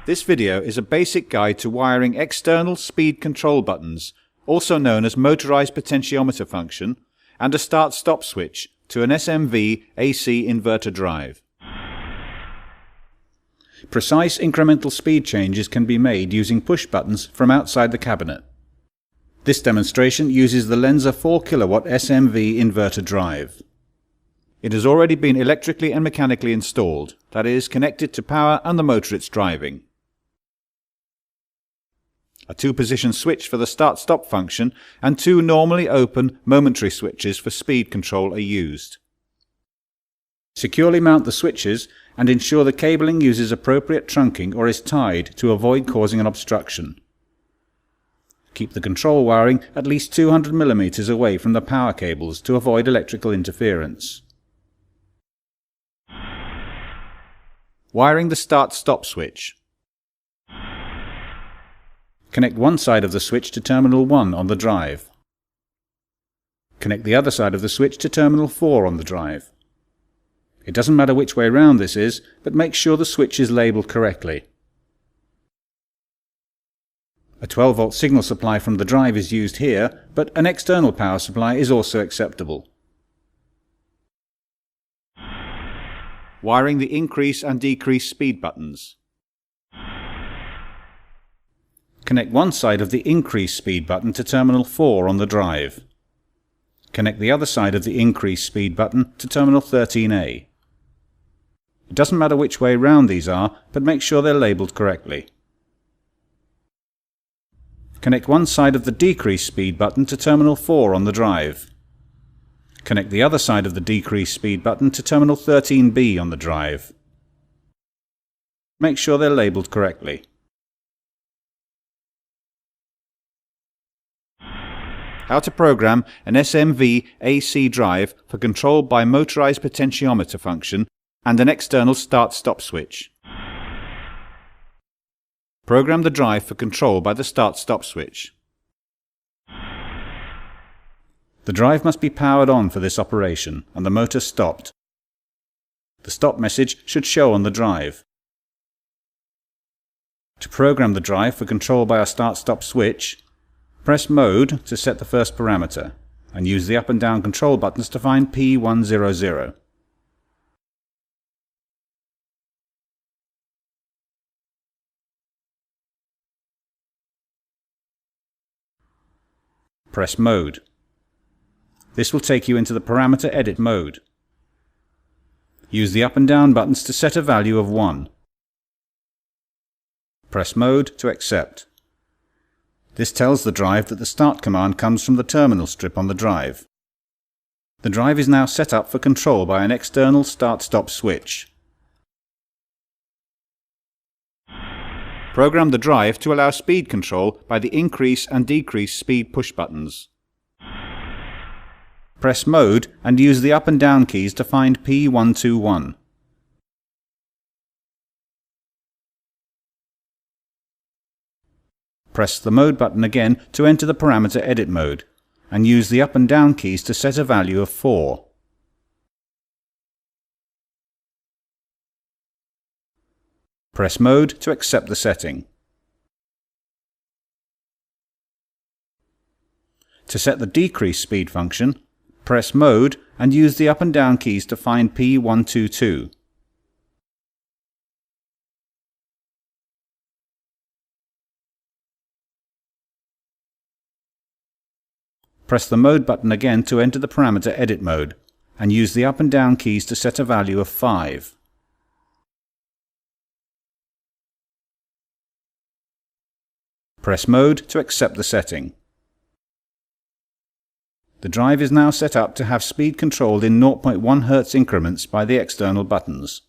This video is a basic guide to wiring external speed control buttons, also known as Motorised potentiometer function, and a start-stop switch to an SMV AC inverter drive. Precise incremental speed changes can be made using push buttons from outside the cabinet. This demonstration uses the Lenze 4 kW SMV inverter drive. It has already been electrically and mechanically installed, that is, connected to power and the motor it's driving. A 2-position switch for the start-stop function and 2 normally open momentary switches for speed control are used. Securely mount the switches and ensure the cabling uses appropriate trunking or is tied to avoid causing an obstruction. Keep the control wiring at least 200 mm away from the power cables to avoid electrical interference. Wiring the start-stop switch. Connect one side of the switch to terminal 1 on the drive. Connect the other side of the switch to terminal 4 on the drive. It doesn't matter which way round this is, but make sure the switch is labelled correctly. A 12-volt signal supply from the drive is used here, but an external power supply is also acceptable. Wiring the increase and decrease speed buttons. Connect one side of the increase speed button to terminal 4 on the drive. Connect the other side of the increase speed button to terminal 13A. It doesn't matter which way round these are, but make sure they're labelled correctly. Connect one side of the decrease speed button to terminal 4 on the drive. Connect the other side of the decrease speed button to terminal 13B on the drive. Make sure they're labelled correctly. How to program an SMV AC drive for control by Motorised potentiometer function and an external start-stop switch. Program the drive for control by the start-stop switch. The drive must be powered on for this operation and the motor stopped. The stop message should show on the drive. To program the drive for control by a start-stop switch, press Mode to set the first parameter and use the up and down control buttons to find P100. Press Mode. This will take you into the parameter edit mode. Use the up and down buttons to set a value of 1. Press Mode to accept. This tells the drive that the start command comes from the terminal strip on the drive. The drive is now set up for control by an external start-stop switch. Program the drive to allow speed control by the increase and decrease speed push buttons. Press Mode and use the up and down keys to find P121. Press the Mode button again to enter the parameter edit mode, and use the up and down keys to set a value of 4. Press Mode to accept the setting. To set the decrease speed function, press Mode and use the up and down keys to find P122. Press the Mode button again to enter the parameter edit mode, and use the up and down keys to set a value of 5. Press Mode to accept the setting. The drive is now set up to have speed controlled in 0.1 Hz increments by the external buttons.